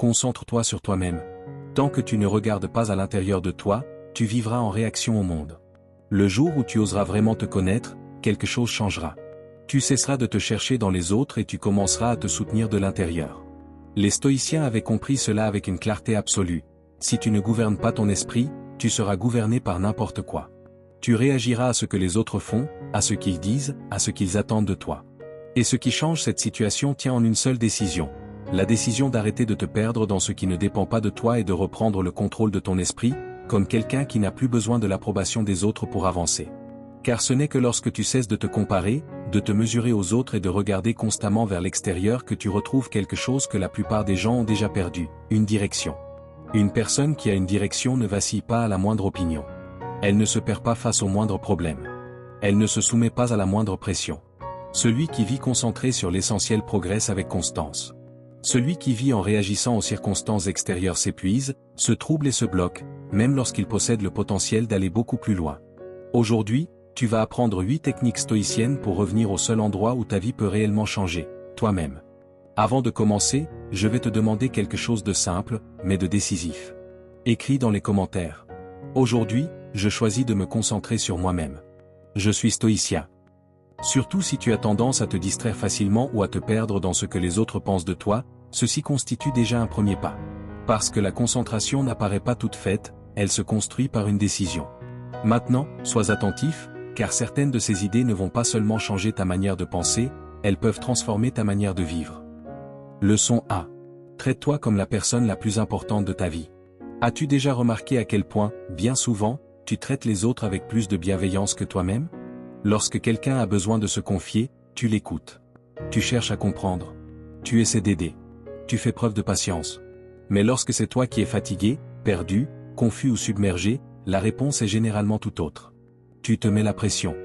Concentre-toi sur toi-même. Tant que tu ne regardes pas à l'intérieur de toi, tu vivras en réaction au monde. Le jour où tu oseras vraiment te connaître, quelque chose changera. Tu cesseras de te chercher dans les autres et tu commenceras à te soutenir de l'intérieur. Les stoïciens avaient compris cela avec une clarté absolue. Si tu ne gouvernes pas ton esprit, tu seras gouverné par n'importe quoi. Tu réagiras à ce que les autres font, à ce qu'ils disent, à ce qu'ils attendent de toi. Et ce qui change cette situation tient en une seule décision. La décision d'arrêter de te perdre dans ce qui ne dépend pas de toi et de reprendre le contrôle de ton esprit, comme quelqu'un qui n'a plus besoin de l'approbation des autres pour avancer. Car ce n'est que lorsque tu cesses de te comparer, de te mesurer aux autres et de regarder constamment vers l'extérieur que tu retrouves quelque chose que la plupart des gens ont déjà perdu, une direction. Une personne qui a une direction ne vacille pas à la moindre opinion. Elle ne se perd pas face au moindre problème. Elle ne se soumet pas à la moindre pression. Celui qui vit concentré sur l'essentiel progresse avec constance. Celui qui vit en réagissant aux circonstances extérieures s'épuise, se trouble et se bloque, même lorsqu'il possède le potentiel d'aller beaucoup plus loin. Aujourd'hui, tu vas apprendre 8 techniques stoïciennes pour revenir au seul endroit où ta vie peut réellement changer, toi-même. Avant de commencer, je vais te demander quelque chose de simple, mais de décisif. Écris dans les commentaires. Aujourd'hui, je choisis de me concentrer sur moi-même. Je suis stoïcien. Surtout si tu as tendance à te distraire facilement ou à te perdre dans ce que les autres pensent de toi, ceci constitue déjà un premier pas. Parce que la concentration n'apparaît pas toute faite, elle se construit par une décision. Maintenant, sois attentif, car certaines de ces idées ne vont pas seulement changer ta manière de penser, elles peuvent transformer ta manière de vivre. Leçon A. Traite-toi comme la personne la plus importante de ta vie. As-tu déjà remarqué à quel point, bien souvent, tu traites les autres avec plus de bienveillance que toi-même? Lorsque quelqu'un a besoin de se confier, tu l'écoutes. Tu cherches à comprendre. Tu essaies d'aider. Tu fais preuve de patience. Mais lorsque c'est toi qui es fatigué, perdu, confus ou submergé, la réponse est généralement tout autre. Tu te mets la pression.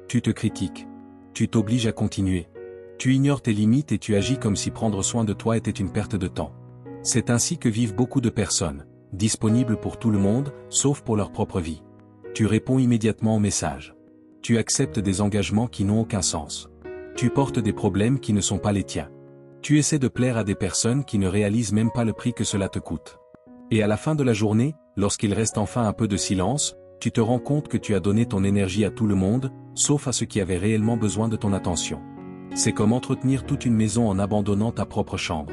Tu te critiques. Tu t'obliges à continuer. Tu ignores tes limites et tu agis comme si prendre soin de toi était une perte de temps. C'est ainsi que vivent beaucoup de personnes, disponibles pour tout le monde, sauf pour leur propre vie. Tu réponds immédiatement aux messages. Tu acceptes des engagements qui n'ont aucun sens. Tu portes des problèmes qui ne sont pas les tiens. Tu essaies de plaire à des personnes qui ne réalisent même pas le prix que cela te coûte. Et à la fin de la journée, lorsqu'il reste enfin un peu de silence, tu te rends compte que tu as donné ton énergie à tout le monde, sauf à ceux qui avaient réellement besoin de ton attention. C'est comme entretenir toute une maison en abandonnant ta propre chambre.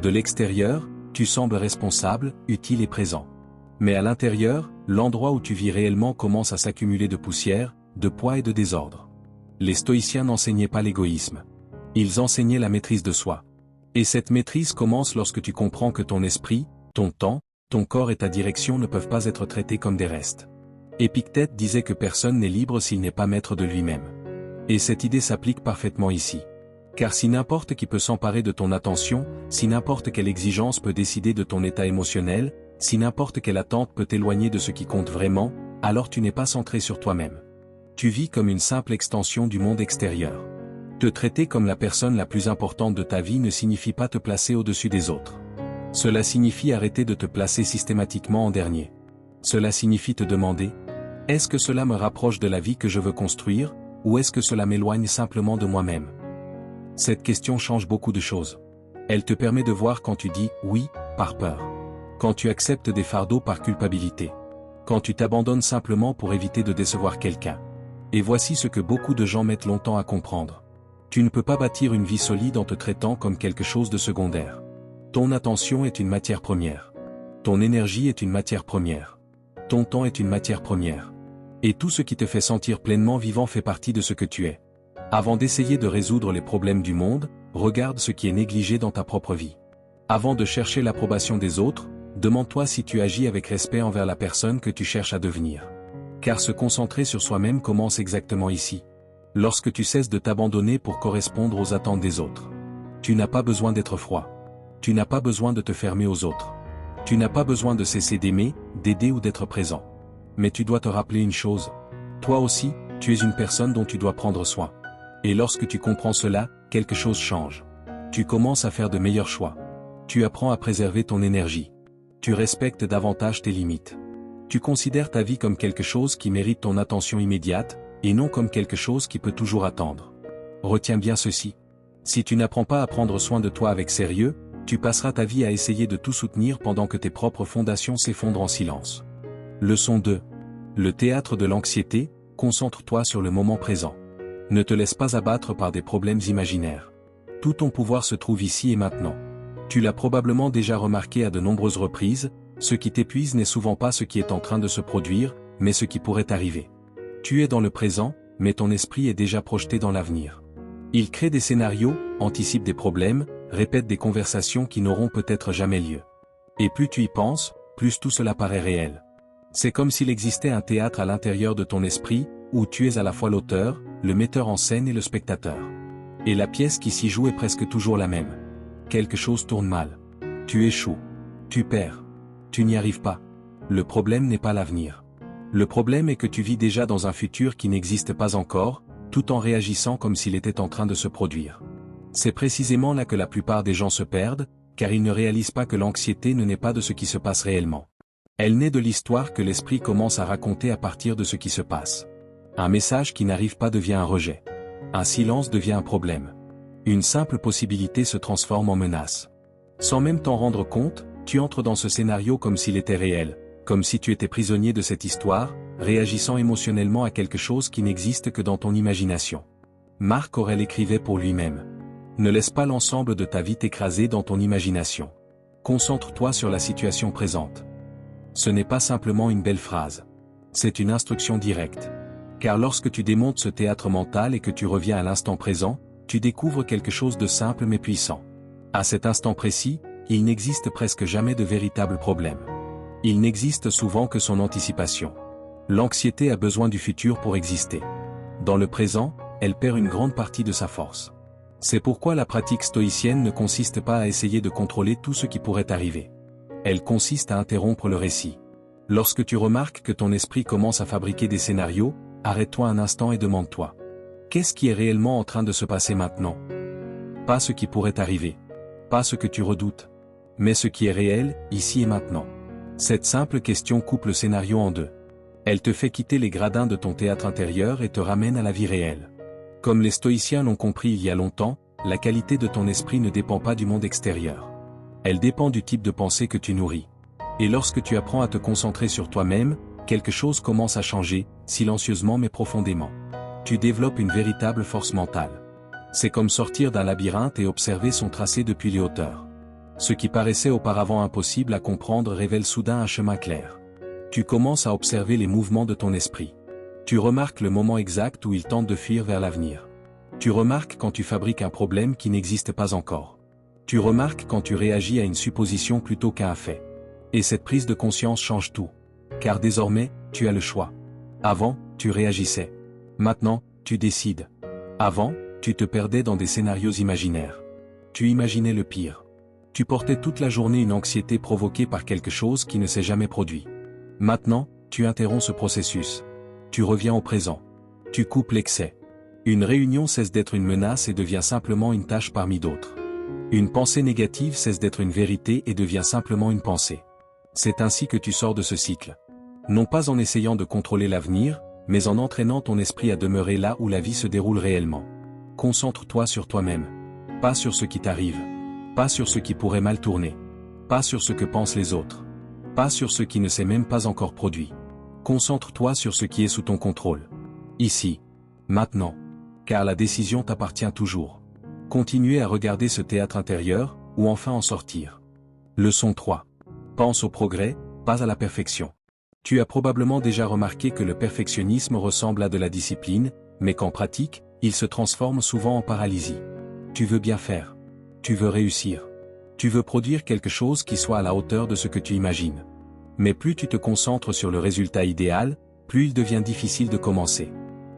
De l'extérieur, tu sembles responsable, utile et présent. Mais à l'intérieur, l'endroit où tu vis réellement commence à s'accumuler de poussière, de poids et de désordre. Les stoïciens n'enseignaient pas l'égoïsme. Ils enseignaient la maîtrise de soi. Et cette maîtrise commence lorsque tu comprends que ton esprit, ton temps, ton corps et ta direction ne peuvent pas être traités comme des restes. Épictète disait que personne n'est libre s'il n'est pas maître de lui-même. Et cette idée s'applique parfaitement ici. Car si n'importe qui peut s'emparer de ton attention, si n'importe quelle exigence peut décider de ton état émotionnel, si n'importe quelle attente peut t'éloigner de ce qui compte vraiment, alors tu n'es pas centré sur toi-même. Tu vis comme une simple extension du monde extérieur. Te traiter comme la personne la plus importante de ta vie ne signifie pas te placer au-dessus des autres. Cela signifie arrêter de te placer systématiquement en dernier. Cela signifie te demander, est-ce que cela me rapproche de la vie que je veux construire, ou est-ce que cela m'éloigne simplement de moi-même? Cette question change beaucoup de choses. Elle te permet de voir quand tu dis « oui » par peur. Quand tu acceptes des fardeaux par culpabilité. Quand tu t'abandonnes simplement pour éviter de décevoir quelqu'un. Et voici ce que beaucoup de gens mettent longtemps à comprendre. Tu ne peux pas bâtir une vie solide en te traitant comme quelque chose de secondaire. Ton attention est une matière première. Ton énergie est une matière première. Ton temps est une matière première. Et tout ce qui te fait sentir pleinement vivant fait partie de ce que tu es. Avant d'essayer de résoudre les problèmes du monde, regarde ce qui est négligé dans ta propre vie. Avant de chercher l'approbation des autres, demande-toi si tu agis avec respect envers la personne que tu cherches à devenir. Car se concentrer sur soi-même commence exactement ici. Lorsque tu cesses de t'abandonner pour correspondre aux attentes des autres. Tu n'as pas besoin d'être froid. Tu n'as pas besoin de te fermer aux autres. Tu n'as pas besoin de cesser d'aimer, d'aider ou d'être présent. Mais tu dois te rappeler une chose. Toi aussi, tu es une personne dont tu dois prendre soin. Et lorsque tu comprends cela, quelque chose change. Tu commences à faire de meilleurs choix. Tu apprends à préserver ton énergie. Tu respectes davantage tes limites. Tu considères ta vie comme quelque chose qui mérite ton attention immédiate, et non comme quelque chose qui peut toujours attendre. Retiens bien ceci. Si tu n'apprends pas à prendre soin de toi avec sérieux, Tu passeras ta vie à essayer de tout soutenir pendant que tes propres fondations s'effondrent en silence. Leçon 2. Le théâtre de l'anxiété, concentre-toi sur le moment présent. Ne te laisse pas abattre par des problèmes imaginaires. Tout ton pouvoir se trouve ici et maintenant. Tu l'as probablement déjà remarqué à de nombreuses reprises, ce qui t'épuise n'est souvent pas ce qui est en train de se produire, mais ce qui pourrait arriver. Tu es dans le présent, mais ton esprit est déjà projeté dans l'avenir. Il crée des scénarios, anticipe des problèmes, répète des conversations qui n'auront peut-être jamais lieu. Et plus tu y penses, plus tout cela paraît réel. C'est comme s'il existait un théâtre à l'intérieur de ton esprit, où tu es à la fois l'auteur, le metteur en scène et le spectateur. Et la pièce qui s'y joue est presque toujours la même. Quelque chose tourne mal. Tu échoues. Tu perds. Tu n'y arrives pas. Le problème n'est pas l'avenir. Le problème est que tu vis déjà dans un futur qui n'existe pas encore, tout en réagissant comme s'il était en train de se produire. C'est précisément là que la plupart des gens se perdent, car ils ne réalisent pas que l'anxiété ne naît pas de ce qui se passe réellement. Elle naît de l'histoire que l'esprit commence à raconter à partir de ce qui se passe. Un message qui n'arrive pas devient un rejet. Un silence devient un problème. Une simple possibilité se transforme en menace. Sans même t'en rendre compte, tu entres dans ce scénario comme s'il était réel, comme si tu étais prisonnier de cette histoire, réagissant émotionnellement à quelque chose qui n'existe que dans ton imagination. Marc Aurèle écrivait pour lui-même. Ne laisse pas l'ensemble de ta vie t'écraser dans ton imagination. Concentre-toi sur la situation présente. Ce n'est pas simplement une belle phrase. C'est une instruction directe. Car lorsque tu démontes ce théâtre mental et que tu reviens à l'instant présent, tu découvres quelque chose de simple mais puissant. À cet instant précis, il n'existe presque jamais de véritable problème. Il n'existe souvent que son anticipation. L'anxiété a besoin du futur pour exister. Dans le présent, elle perd une grande partie de sa force. C'est pourquoi la pratique stoïcienne ne consiste pas à essayer de contrôler tout ce qui pourrait arriver. Elle consiste à interrompre le récit. Lorsque tu remarques que ton esprit commence à fabriquer des scénarios, arrête-toi un instant et demande-toi. Qu'est-ce qui est réellement en train de se passer maintenant? Pas ce qui pourrait arriver. Pas ce que tu redoutes. Mais ce qui est réel, ici et maintenant. Cette simple question coupe le scénario en deux. Elle te fait quitter les gradins de ton théâtre intérieur et te ramène à la vie réelle. Comme les stoïciens l'ont compris il y a longtemps, la qualité de ton esprit ne dépend pas du monde extérieur. Elle dépend du type de pensée que tu nourris. Et lorsque tu apprends à te concentrer sur toi-même, quelque chose commence à changer, silencieusement mais profondément. Tu développes une véritable force mentale. C'est comme sortir d'un labyrinthe et observer son tracé depuis les hauteurs. Ce qui paraissait auparavant impossible à comprendre révèle soudain un chemin clair. Tu commences à observer les mouvements de ton esprit. Tu remarques le moment exact où il tente de fuir vers l'avenir. Tu remarques quand tu fabriques un problème qui n'existe pas encore. Tu remarques quand tu réagis à une supposition plutôt qu'à un fait. Et cette prise de conscience change tout. Car désormais, tu as le choix. Avant, tu réagissais. Maintenant, tu décides. Avant, tu te perdais dans des scénarios imaginaires. Tu imaginais le pire. Tu portais toute la journée une anxiété provoquée par quelque chose qui ne s'est jamais produit. Maintenant, tu interromps ce processus. Tu reviens au présent. Tu coupes l'excès. Une réunion cesse d'être une menace et devient simplement une tâche parmi d'autres. Une pensée négative cesse d'être une vérité et devient simplement une pensée. C'est ainsi que tu sors de ce cycle. Non pas en essayant de contrôler l'avenir, mais en entraînant ton esprit à demeurer là où la vie se déroule réellement. Concentre-toi sur toi-même. Pas sur ce qui t'arrive. Pas sur ce qui pourrait mal tourner. Pas sur ce que pensent les autres. Pas sur ce qui ne s'est même pas encore produit. Concentre-toi sur ce qui est sous ton contrôle. Ici. Maintenant. Car la décision t'appartient toujours. Continuez à regarder ce théâtre intérieur, ou enfin en sortir. Leçon 3. Pense au progrès, pas à la perfection. Tu as probablement déjà remarqué que le perfectionnisme ressemble à de la discipline, mais qu'en pratique, il se transforme souvent en paralysie. Tu veux bien faire. Tu veux réussir. Tu veux produire quelque chose qui soit à la hauteur de ce que tu imagines. Mais plus tu te concentres sur le résultat idéal, plus il devient difficile de commencer.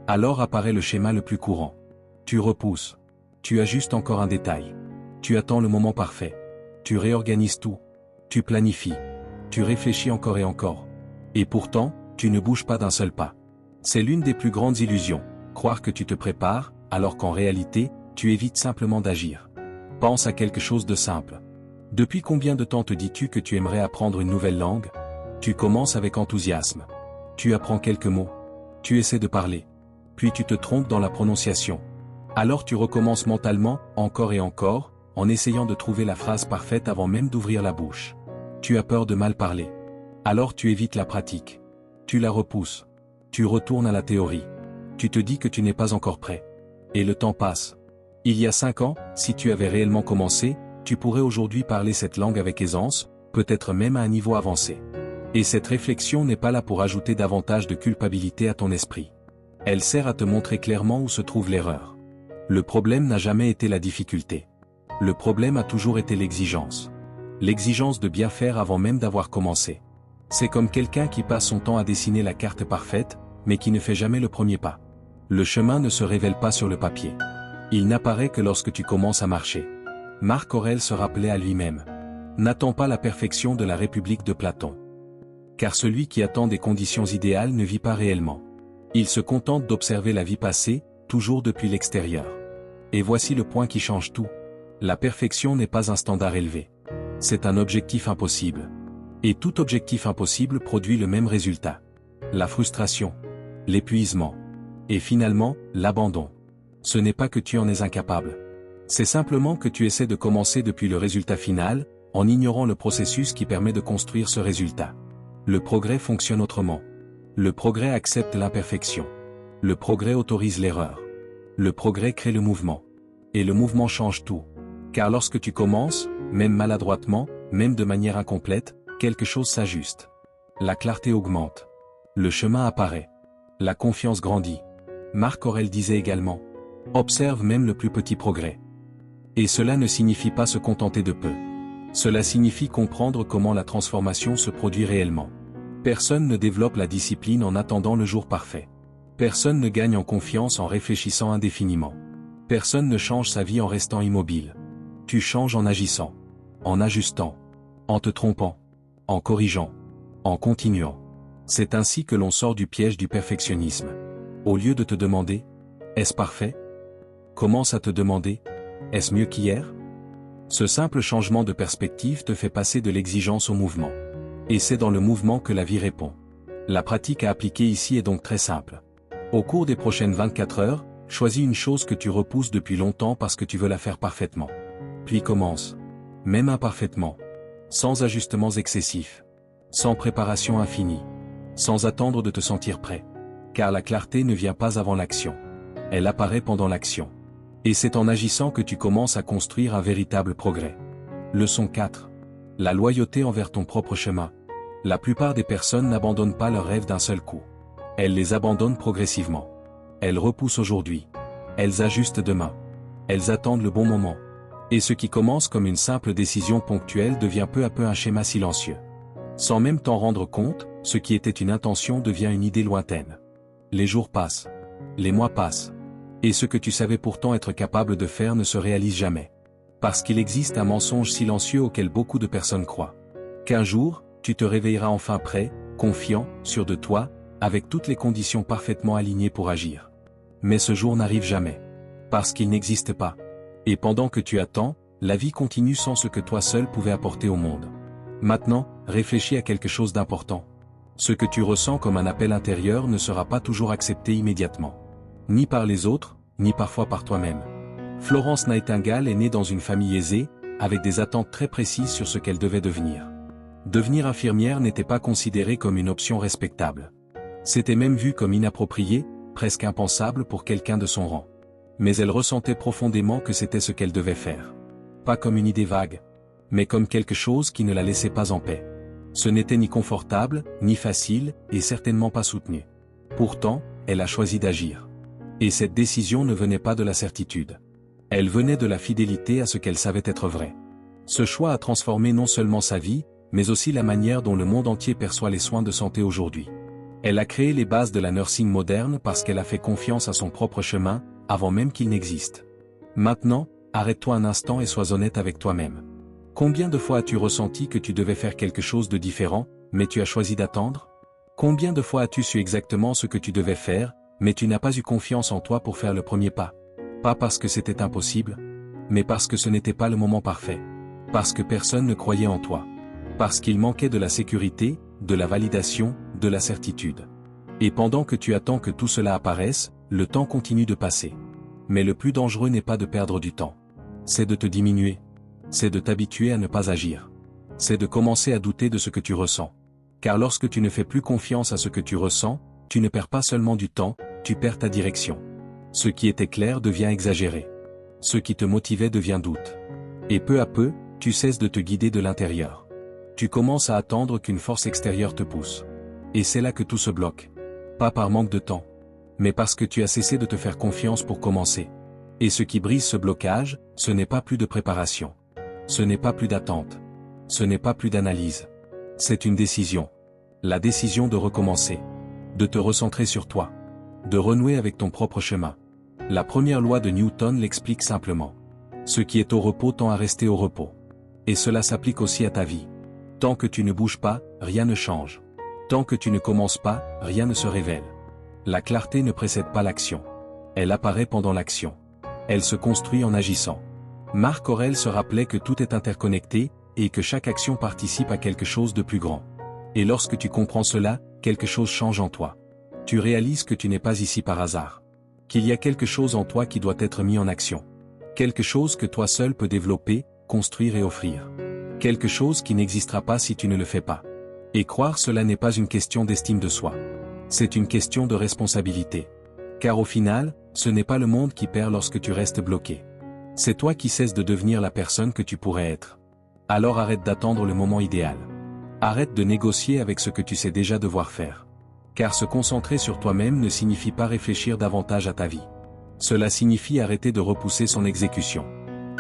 Alors apparaît le schéma le plus courant. Tu repousses. Tu ajustes encore un détail. Tu attends le moment parfait. Tu réorganises tout. Tu planifies. Tu réfléchis encore et encore. Et pourtant, tu ne bouges pas d'un seul pas. C'est l'une des plus grandes illusions, croire que tu te prépares, alors qu'en réalité, tu évites simplement d'agir. Pense à quelque chose de simple. Depuis combien de temps te dis-tu que tu aimerais apprendre une nouvelle langue? Tu commences avec enthousiasme. Tu apprends quelques mots. Tu essaies de parler. Puis tu te trompes dans la prononciation. Alors tu recommences mentalement, encore et encore, en essayant de trouver la phrase parfaite avant même d'ouvrir la bouche. Tu as peur de mal parler. Alors tu évites la pratique. Tu la repousses. Tu retournes à la théorie. Tu te dis que tu n'es pas encore prêt. Et le temps passe. Il y a 5 ans, si tu avais réellement commencé, tu pourrais aujourd'hui parler cette langue avec aisance, peut-être même à un niveau avancé. Et cette réflexion n'est pas là pour ajouter davantage de culpabilité à ton esprit. Elle sert à te montrer clairement où se trouve l'erreur. Le problème n'a jamais été la difficulté. Le problème a toujours été l'exigence. L'exigence de bien faire avant même d'avoir commencé. C'est comme quelqu'un qui passe son temps à dessiner la carte parfaite, mais qui ne fait jamais le premier pas. Le chemin ne se révèle pas sur le papier. Il n'apparaît que lorsque tu commences à marcher. Marc Aurèle se rappelait à lui-même. N'attends pas la perfection de la République de Platon. Car celui qui attend des conditions idéales ne vit pas réellement. Il se contente d'observer la vie passer, toujours depuis l'extérieur. Et voici le point qui change tout. La perfection n'est pas un standard élevé. C'est un objectif impossible. Et tout objectif impossible produit le même résultat. La frustration, l'épuisement, et finalement, l'abandon. Ce n'est pas que tu en es incapable. C'est simplement que tu essaies de commencer depuis le résultat final, en ignorant le processus qui permet de construire ce résultat. Le progrès fonctionne autrement. Le progrès accepte l'imperfection. Le progrès autorise l'erreur. Le progrès crée le mouvement. Et le mouvement change tout. Car lorsque tu commences, même maladroitement, même de manière incomplète, quelque chose s'ajuste. La clarté augmente. Le chemin apparaît. La confiance grandit. Marc Aurèle disait également, « Observe même le plus petit progrès. » Et cela ne signifie pas se contenter de peu. Cela signifie comprendre comment la transformation se produit réellement. Personne ne développe la discipline en attendant le jour parfait. Personne ne gagne en confiance en réfléchissant indéfiniment. Personne ne change sa vie en restant immobile. Tu changes en agissant, en ajustant, en te trompant, en corrigeant, en continuant. C'est ainsi que l'on sort du piège du perfectionnisme. Au lieu de te demander « Est-ce parfait ?», commence à te demander « Est-ce mieux qu'hier ?» Ce simple changement de perspective te fait passer de l'exigence au mouvement. Et c'est dans le mouvement que la vie répond. La pratique à appliquer ici est donc très simple. Au cours des prochaines 24 heures, choisis une chose que tu repousses depuis longtemps parce que tu veux la faire parfaitement. Puis commence. Même imparfaitement. Sans ajustements excessifs. Sans préparation infinie. Sans attendre de te sentir prêt. Car la clarté ne vient pas avant l'action. Elle apparaît pendant l'action. Et c'est en agissant que tu commences à construire un véritable progrès. Leçon 4. La loyauté envers ton propre chemin. La plupart des personnes n'abandonnent pas leurs rêves d'un seul coup. Elles les abandonnent progressivement. Elles repoussent aujourd'hui. Elles ajustent demain. Elles attendent le bon moment. Et ce qui commence comme une simple décision ponctuelle devient peu à peu un schéma silencieux. Sans même t'en rendre compte, ce qui était une intention devient une idée lointaine. Les jours passent. Les mois passent. Et ce que tu savais pourtant être capable de faire ne se réalise jamais. Parce qu'il existe un mensonge silencieux auquel beaucoup de personnes croient. Qu'un jour, tu te réveilleras enfin prêt, confiant, sûr de toi, avec toutes les conditions parfaitement alignées pour agir. Mais ce jour n'arrive jamais. Parce qu'il n'existe pas. Et pendant que tu attends, la vie continue sans ce que toi seul pouvais apporter au monde. Maintenant, réfléchis à quelque chose d'important. Ce que tu ressens comme un appel intérieur ne sera pas toujours accepté immédiatement. Ni par les autres, ni parfois par toi-même. Florence Nightingale est née dans une famille aisée, avec des attentes très précises sur ce qu'elle devait devenir. Devenir infirmière n'était pas considéré comme une option respectable. C'était même vu comme inapproprié, presque impensable pour quelqu'un de son rang. Mais elle ressentait profondément que c'était ce qu'elle devait faire. Pas comme une idée vague, mais comme quelque chose qui ne la laissait pas en paix. Ce n'était ni confortable, ni facile, et certainement pas soutenu. Pourtant, elle a choisi d'agir. Et cette décision ne venait pas de la certitude. Elle venait de la fidélité à ce qu'elle savait être vrai. Ce choix a transformé non seulement sa vie, mais aussi la manière dont le monde entier perçoit les soins de santé aujourd'hui. Elle a créé les bases de la nursing moderne parce qu'elle a fait confiance à son propre chemin, avant même qu'il n'existe. Maintenant, arrête-toi un instant et sois honnête avec toi-même. Combien de fois as-tu ressenti que tu devais faire quelque chose de différent, mais tu as choisi d'attendre? Combien de fois as-tu su exactement ce que tu devais faire, mais tu n'as pas eu confiance en toi pour faire le premier pas? Pas parce que c'était impossible, mais parce que ce n'était pas le moment parfait. Parce que personne ne croyait en toi. Parce qu'il manquait de la sécurité, de la validation, de la certitude. Et pendant que tu attends que tout cela apparaisse, le temps continue de passer. Mais le plus dangereux n'est pas de perdre du temps. C'est de te diminuer. c'est de t'habituer à ne pas agir. C'est de commencer à douter de ce que tu ressens. Car lorsque tu ne fais plus confiance à ce que tu ressens, tu ne perds pas seulement du temps, tu perds ta direction. Ce qui était clair devient exagéré. Ce qui te motivait devient doute. Et peu à peu, tu cesses de te guider de l'intérieur. Tu commences à attendre qu'une force extérieure te pousse. Et c'est là que tout se bloque. Pas par manque de temps, mais parce que tu as cessé de te faire confiance pour commencer. Et ce qui brise ce blocage, ce n'est pas plus de préparation. Ce n'est pas plus d'attente. Ce n'est pas plus d'analyse. C'est une décision. La décision de recommencer. De te recentrer sur toi. De renouer avec ton propre chemin. La première loi de Newton l'explique simplement. Ce qui est au repos tend à rester au repos. Et cela s'applique aussi à ta vie. Tant que tu ne bouges pas, rien ne change. Tant que tu ne commences pas, rien ne se révèle. La clarté ne précède pas l'action. Elle apparaît pendant l'action. Elle se construit en agissant. Marc Aurèle se rappelait que tout est interconnecté, et que chaque action participe à quelque chose de plus grand. Et lorsque tu comprends cela, quelque chose change en toi. Tu réalises que tu n'es pas ici par hasard. Qu'il y a quelque chose en toi qui doit être mis en action. Quelque chose que toi seul peux développer, construire et offrir. Quelque chose qui n'existera pas si tu ne le fais pas. Et croire cela n'est pas une question d'estime de soi. C'est une question de responsabilité. Car au final, ce n'est pas le monde qui perd lorsque tu restes bloqué. C'est toi qui cesses de devenir la personne que tu pourrais être. Alors arrête d'attendre le moment idéal. Arrête de négocier avec ce que tu sais déjà devoir faire. Car se concentrer sur toi-même ne signifie pas réfléchir davantage à ta vie. Cela signifie arrêter de repousser son exécution.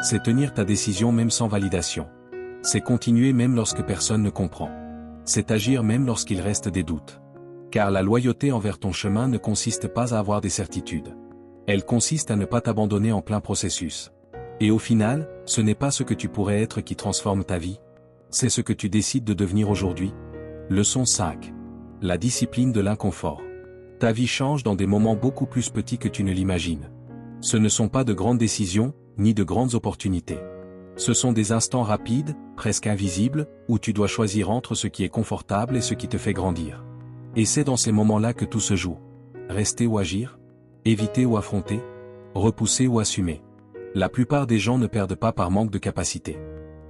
C'est tenir ta décision même sans validation. C'est continuer même lorsque personne ne comprend. C'est agir même lorsqu'il reste des doutes. Car la loyauté envers ton chemin ne consiste pas à avoir des certitudes. Elle consiste à ne pas t'abandonner en plein processus. Et au final, ce n'est pas ce que tu pourrais être qui transforme ta vie. C'est ce que tu décides de devenir aujourd'hui. Leçon 5. La discipline de l'inconfort. Ta vie change dans des moments beaucoup plus petits que tu ne l'imagines. Ce ne sont pas de grandes décisions, ni de grandes opportunités. Ce sont des instants rapides, presque invisibles, où tu dois choisir entre ce qui est confortable et ce qui te fait grandir. Et c'est dans ces moments-là que tout se joue. Rester ou agir? Éviter ou affronter? Repousser ou assumer? La plupart des gens ne perdent pas par manque de capacité.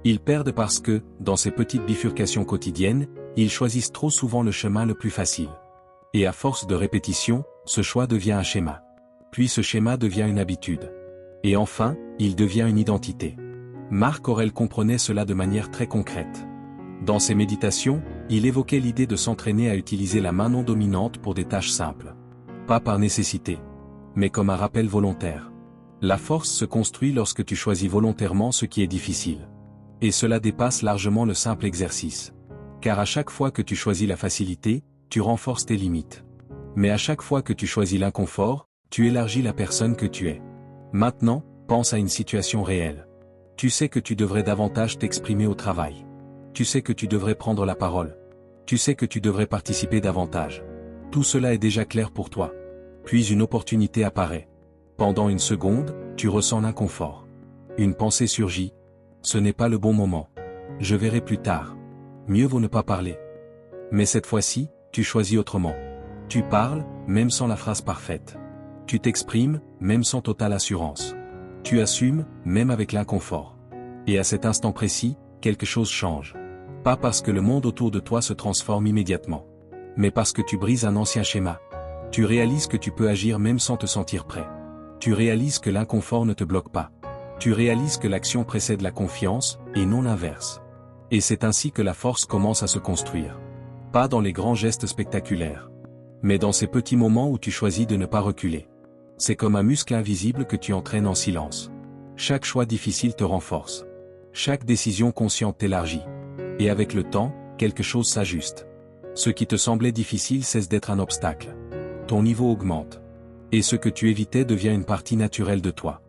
Ils perdent parce que, dans ces petites bifurcations quotidiennes, ils choisissent trop souvent le chemin le plus facile. Et à force de répétition, ce choix devient un schéma. Puis ce schéma devient une habitude. Et enfin, il devient une identité. Marc Aurèle comprenait cela de manière très concrète. Dans ses méditations, il évoquait l'idée de s'entraîner à utiliser la main non dominante pour des tâches simples. Pas par nécessité, mais comme un rappel volontaire. La force se construit lorsque tu choisis volontairement ce qui est difficile. Et cela dépasse largement le simple exercice. Car à chaque fois que tu choisis la facilité, tu renforces tes limites. Mais à chaque fois que tu choisis l'inconfort, tu élargis la personne que tu es. Maintenant, pense à une situation réelle. Tu sais que tu devrais davantage t'exprimer au travail. Tu sais que tu devrais prendre la parole. Tu sais que tu devrais participer davantage. Tout cela est déjà clair pour toi. Puis une opportunité apparaît. Pendant une seconde, tu ressens l'inconfort. Une pensée surgit. Ce n'est pas le bon moment. Je verrai plus tard. Mieux vaut ne pas parler. Mais cette fois-ci, tu choisis autrement. Tu parles, même sans la phrase parfaite. Tu t'exprimes, même sans totale assurance. Tu assumes, même avec l'inconfort. Et à cet instant précis, quelque chose change. Pas parce que le monde autour de toi se transforme immédiatement. Mais parce que tu brises un ancien schéma. Tu réalises que tu peux agir même sans te sentir prêt. Tu réalises que l'inconfort ne te bloque pas. Tu réalises que l'action précède la confiance, et non l'inverse. Et c'est ainsi que la force commence à se construire. Pas dans les grands gestes spectaculaires. Mais dans ces petits moments où tu choisis de ne pas reculer. C'est comme un muscle invisible que tu entraînes en silence. Chaque choix difficile te renforce. Chaque décision consciente t'élargit. Et avec le temps, quelque chose s'ajuste. Ce qui te semblait difficile cesse d'être un obstacle. Ton niveau augmente. Et ce que tu évitais devient une partie naturelle de toi.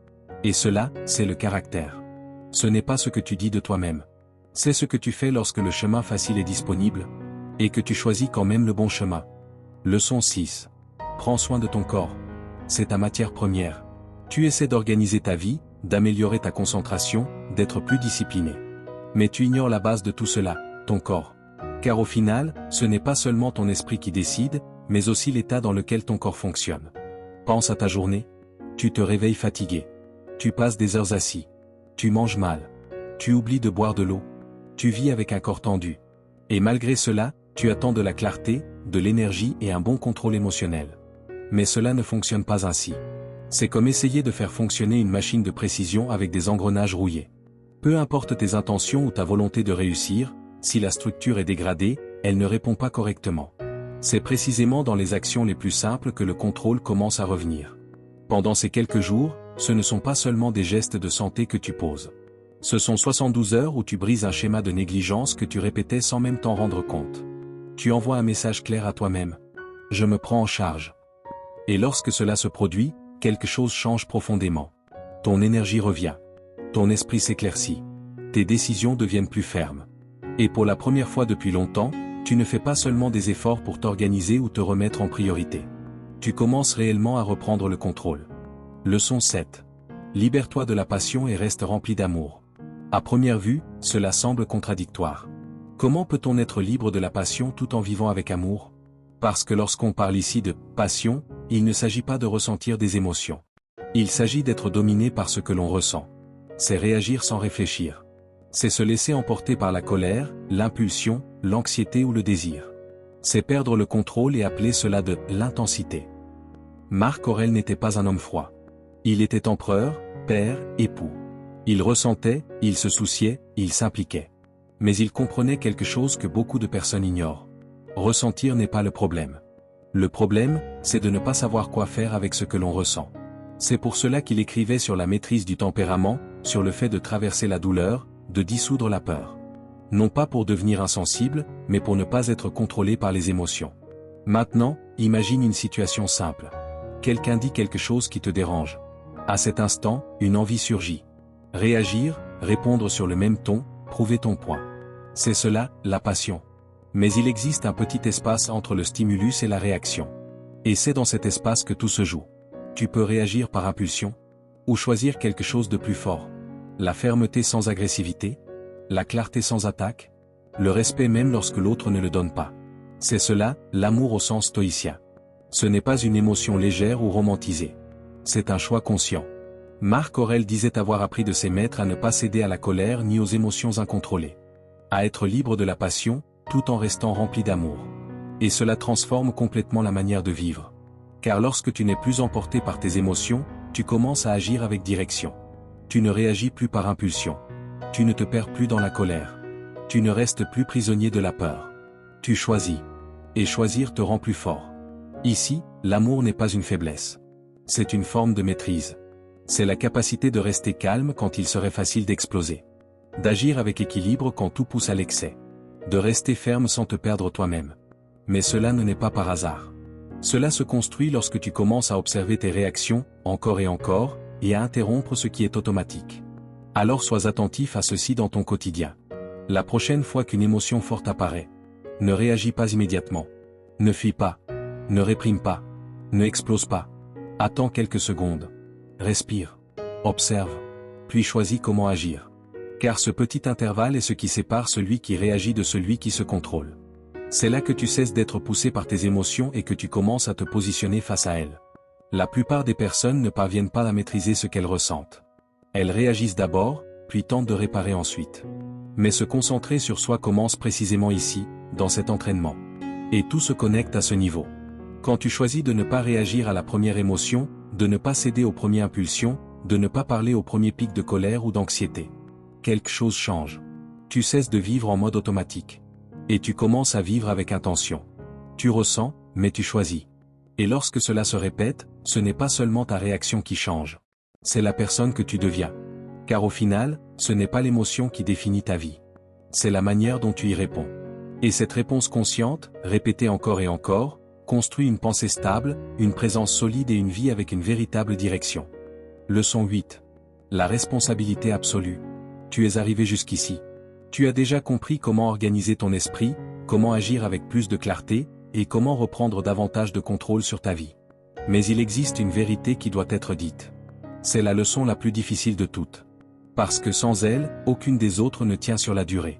Et cela, c'est le caractère. Ce n'est pas ce que tu dis de toi-même. C'est ce que tu fais lorsque le chemin facile est disponible, et que tu choisis quand même le bon chemin. Leçon 6. Prends soin de ton corps. C'est ta matière première. Tu essaies d'organiser ta vie, d'améliorer ta concentration, d'être plus discipliné. Mais tu ignores la base de tout cela, ton corps. Car au final, ce n'est pas seulement ton esprit qui décide, mais aussi l'état dans lequel ton corps fonctionne. Pense à ta journée. Tu te réveilles fatigué. Tu passes des heures assis. Tu manges mal. Tu oublies de boire de l'eau. Tu vis avec un corps tendu. Et malgré cela, tu attends de la clarté, de l'énergie et un bon contrôle émotionnel. Mais cela ne fonctionne pas ainsi. C'est comme essayer de faire fonctionner une machine de précision avec des engrenages rouillés. Peu importe tes intentions ou ta volonté de réussir, si la structure est dégradée, elle ne répond pas correctement. C'est précisément dans les actions les plus simples que le contrôle commence à revenir. Pendant ces quelques jours, ce ne sont pas seulement des gestes de santé que tu poses. Ce sont 72 heures où tu brises un schéma de négligence que tu répétais sans même t'en rendre compte. Tu envoies un message clair à toi-même. Je me prends en charge. Et lorsque cela se produit, quelque chose change profondément. Ton énergie revient. Ton esprit s'éclaircit. Tes décisions deviennent plus fermes. Et pour la première fois depuis longtemps, tu ne fais pas seulement des efforts pour t'organiser ou te remettre en priorité. Tu commences réellement à reprendre le contrôle. Leçon 7. Libère-toi de la passion et reste rempli d'amour. À première vue, cela semble contradictoire. Comment peut-on être libre de la passion tout en vivant avec amour? Parce que lorsqu'on parle ici de passion, il ne s'agit pas de ressentir des émotions. Il s'agit d'être dominé par ce que l'on ressent. C'est réagir sans réfléchir. C'est se laisser emporter par la colère, l'impulsion, l'anxiété ou le désir. C'est perdre le contrôle et appeler cela de l'intensité. Marc Aurèle n'était pas un homme froid. Il était empereur, père, époux. Il ressentait, il se souciait, il s'impliquait. Mais il comprenait quelque chose que beaucoup de personnes ignorent. Ressentir n'est pas le problème. Le problème, c'est de ne pas savoir quoi faire avec ce que l'on ressent. C'est pour cela qu'il écrivait sur la maîtrise du tempérament, sur le fait de traverser la douleur, de dissoudre la peur. Non pas pour devenir insensible, mais pour ne pas être contrôlé par les émotions. Maintenant, imagine une situation simple. Quelqu'un dit quelque chose qui te dérange. À cet instant, une envie surgit. Réagir, répondre sur le même ton, prouver ton point. C'est cela, la passion. Mais il existe un petit espace entre le stimulus et la réaction. Et c'est dans cet espace que tout se joue. Tu peux réagir par impulsion, ou choisir quelque chose de plus fort. La fermeté sans agressivité, la clarté sans attaque, le respect même lorsque l'autre ne le donne pas. C'est cela, l'amour au sens stoïcien. Ce n'est pas une émotion légère ou romantisée. C'est un choix conscient. Marc Aurèle disait avoir appris de ses maîtres à ne pas céder à la colère ni aux émotions incontrôlées. À être libre de la passion, tout en restant rempli d'amour. Et cela transforme complètement la manière de vivre. Car lorsque tu n'es plus emporté par tes émotions, tu commences à agir avec direction. Tu ne réagis plus par impulsion. Tu ne te perds plus dans la colère. Tu ne restes plus prisonnier de la peur. Tu choisis. Et choisir te rend plus fort. Ici, l'amour n'est pas une faiblesse. C'est une forme de maîtrise. C'est la capacité de rester calme quand il serait facile d'exploser. D'agir avec équilibre quand tout pousse à l'excès. De rester ferme sans te perdre toi-même. Mais cela ne n'est pas par hasard. Cela se construit lorsque tu commences à observer tes réactions, encore et encore, et à interrompre ce qui est automatique. Alors sois attentif à ceci dans ton quotidien. La prochaine fois qu'une émotion forte apparaît, ne réagis pas immédiatement. Ne fuis pas. Ne réprime pas. Ne explose pas. Attends quelques secondes. Respire. Observe. Puis choisis comment agir. Car ce petit intervalle est ce qui sépare celui qui réagit de celui qui se contrôle. C'est là que tu cesses d'être poussé par tes émotions et que tu commences à te positionner face à elles. La plupart des personnes ne parviennent pas à maîtriser ce qu'elles ressentent. Elles réagissent d'abord, puis tentent de réparer ensuite. Mais se concentrer sur soi commence précisément ici, dans cet entraînement. Et tout se connecte à ce niveau. Quand tu choisis de ne pas réagir à la première émotion, de ne pas céder aux premières impulsions, de ne pas parler au premier pic de colère ou d'anxiété, quelque chose change. Tu cesses de vivre en mode automatique. Et tu commences à vivre avec intention. Tu ressens, mais tu choisis. Et lorsque cela se répète, ce n'est pas seulement ta réaction qui change. C'est la personne que tu deviens. Car au final, ce n'est pas l'émotion qui définit ta vie. C'est la manière dont tu y réponds. Et cette réponse consciente, répétée encore et encore, construit une pensée stable, une présence solide et une vie avec une véritable direction. Leçon 8. La responsabilité absolue. Tu es arrivé jusqu'ici. Tu as déjà compris comment organiser ton esprit, comment agir avec plus de clarté, et comment reprendre davantage de contrôle sur ta vie. Mais il existe une vérité qui doit être dite. C'est la leçon la plus difficile de toutes. Parce que sans elle, aucune des autres ne tient sur la durée.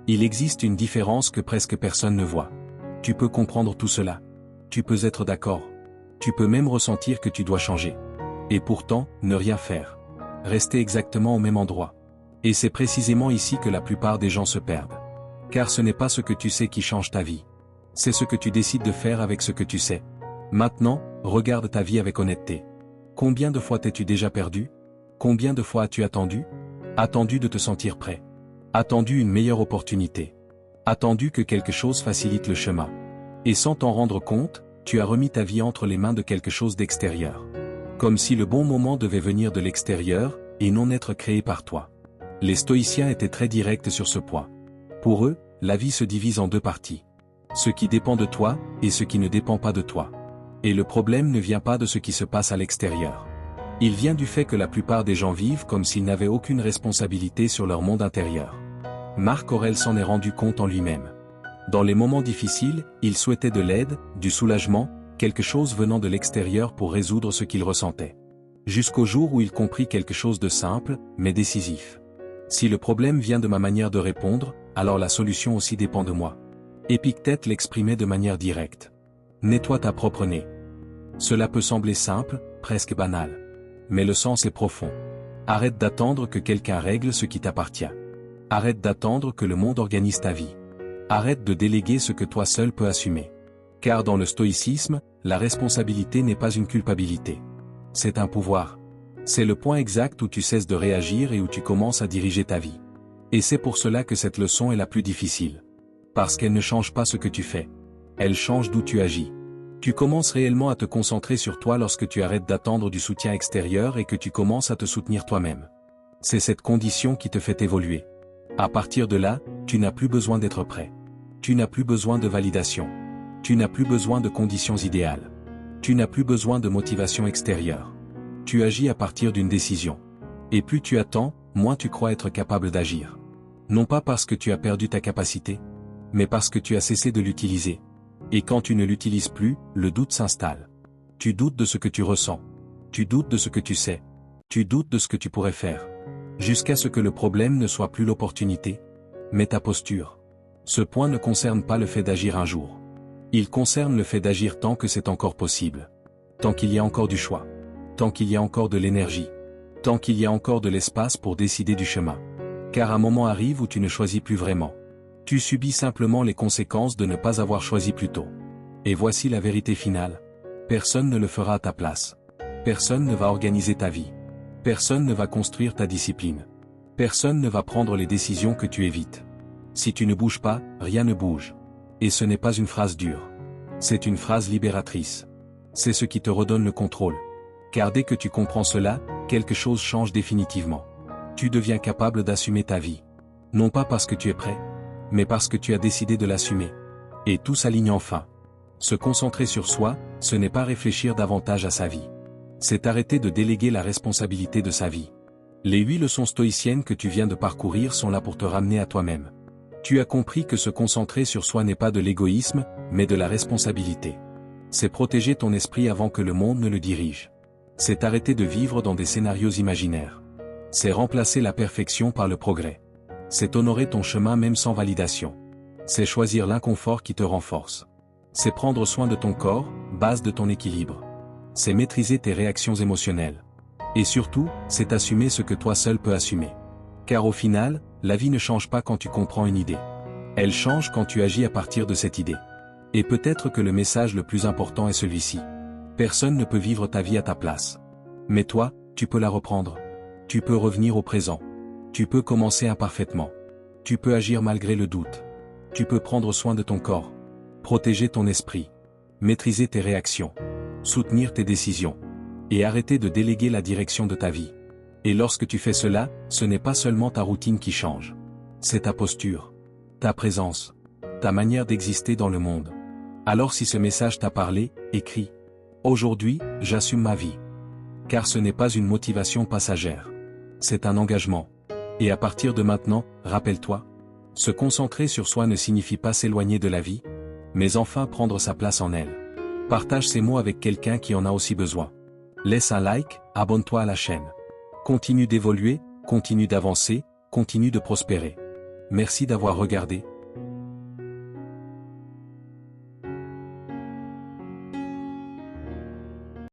Il existe une différence que presque personne ne voit. Tu peux comprendre tout cela. Tu peux être d'accord. Tu peux même ressentir que tu dois changer. Et pourtant, ne rien faire. Rester exactement au même endroit. Et c'est précisément ici que la plupart des gens se perdent. Car ce n'est pas ce que tu sais qui change ta vie. C'est ce que tu décides de faire avec ce que tu sais. Maintenant, regarde ta vie avec honnêteté. Combien de fois t'es-tu déjà perdu? Combien de fois as-tu attendu? Attendu de te sentir prêt. Attendu une meilleure opportunité. Attendu que quelque chose facilite le chemin. Et sans t'en rendre compte, tu as remis ta vie entre les mains de quelque chose d'extérieur. Comme si le bon moment devait venir de l'extérieur, et non être créé par toi. Les stoïciens étaient très directs sur ce point. Pour eux, la vie se divise en deux parties. Ce qui dépend de toi, et ce qui ne dépend pas de toi. Et le problème ne vient pas de ce qui se passe à l'extérieur. Il vient du fait que la plupart des gens vivent comme s'ils n'avaient aucune responsabilité sur leur monde intérieur. Marc Aurèle s'en est rendu compte en lui-même. Dans les moments difficiles, il souhaitait de l'aide, du soulagement, quelque chose venant de l'extérieur pour résoudre ce qu'il ressentait. Jusqu'au jour où il comprit quelque chose de simple, mais décisif. Si le problème vient de ma manière de répondre, alors la solution aussi dépend de moi. Épictète l'exprimait de manière directe. Nettoie ta propre nez. Cela peut sembler simple, presque banal. Mais le sens est profond. Arrête d'attendre que quelqu'un règle ce qui t'appartient. Arrête d'attendre que le monde organise ta vie. Arrête de déléguer ce que toi seul peux assumer. Car dans le stoïcisme, la responsabilité n'est pas une culpabilité. C'est un pouvoir. C'est le point exact où tu cesses de réagir et où tu commences à diriger ta vie. Et c'est pour cela que cette leçon est la plus difficile. Parce qu'elle ne change pas ce que tu fais. Elle change d'où tu agis. Tu commences réellement à te concentrer sur toi lorsque tu arrêtes d'attendre du soutien extérieur et que tu commences à te soutenir toi-même. C'est cette condition qui te fait évoluer. À partir de là, tu n'as plus besoin d'être prêt. Tu n'as plus besoin de validation. Tu n'as plus besoin de conditions idéales. Tu n'as plus besoin de motivation extérieure. Tu agis à partir d'une décision. Et plus tu attends, moins tu crois être capable d'agir. Non pas parce que tu as perdu ta capacité, mais parce que tu as cessé de l'utiliser. Et quand tu ne l'utilises plus, le doute s'installe. Tu doutes de ce que tu ressens. Tu doutes de ce que tu sais. Tu doutes de ce que tu pourrais faire. Jusqu'à ce que le problème ne soit plus l'opportunité, mais ta posture. Ce point ne concerne pas le fait d'agir un jour. Il concerne le fait d'agir tant que c'est encore possible. Tant qu'il y a encore du choix. Tant qu'il y a encore de l'énergie. Tant qu'il y a encore de l'espace pour décider du chemin. Car un moment arrive où tu ne choisis plus vraiment. Tu subis simplement les conséquences de ne pas avoir choisi plus tôt. Et voici la vérité finale. Personne ne le fera à ta place. Personne ne va organiser ta vie. Personne ne va construire ta discipline. Personne ne va prendre les décisions que tu évites. Si tu ne bouges pas, rien ne bouge. Et ce n'est pas une phrase dure. C'est une phrase libératrice. C'est ce qui te redonne le contrôle. Car dès que tu comprends cela, quelque chose change définitivement. Tu deviens capable d'assumer ta vie. Non pas parce que tu es prêt, mais parce que tu as décidé de l'assumer. Et tout s'aligne enfin. Se concentrer sur soi, ce n'est pas réfléchir davantage à sa vie. C'est arrêter de déléguer la responsabilité de sa vie. Les 8 leçons stoïciennes que tu viens de parcourir sont là pour te ramener à toi-même. Tu as compris que se concentrer sur soi n'est pas de l'égoïsme, mais de la responsabilité. C'est protéger ton esprit avant que le monde ne le dirige. C'est arrêter de vivre dans des scénarios imaginaires. C'est remplacer la perfection par le progrès. C'est honorer ton chemin même sans validation. C'est choisir l'inconfort qui te renforce. C'est prendre soin de ton corps, base de ton équilibre. C'est maîtriser tes réactions émotionnelles. Et surtout, c'est assumer ce que toi seul peux assumer. Car au final, la vie ne change pas quand tu comprends une idée. Elle change quand tu agis à partir de cette idée. Et peut-être que le message le plus important est celui-ci. Personne ne peut vivre ta vie à ta place. Mais toi, tu peux la reprendre. Tu peux revenir au présent. Tu peux commencer imparfaitement. Tu peux agir malgré le doute. Tu peux prendre soin de ton corps. Protéger ton esprit. Maîtriser tes réactions. Soutenir tes décisions. Et arrêter de déléguer la direction de ta vie. Et lorsque tu fais cela, ce n'est pas seulement ta routine qui change. C'est ta posture. Ta présence. Ta manière d'exister dans le monde. Alors si ce message t'a parlé, écris. Aujourd'hui, j'assume ma vie. Car ce n'est pas une motivation passagère. C'est un engagement. Et à partir de maintenant, rappelle-toi. Se concentrer sur soi ne signifie pas s'éloigner de la vie, mais enfin prendre sa place en elle. Partage ces mots avec quelqu'un qui en a aussi besoin. Laisse un like, abonne-toi à la chaîne. Continue d'évoluer, continue d'avancer, continue de prospérer. Merci d'avoir regardé.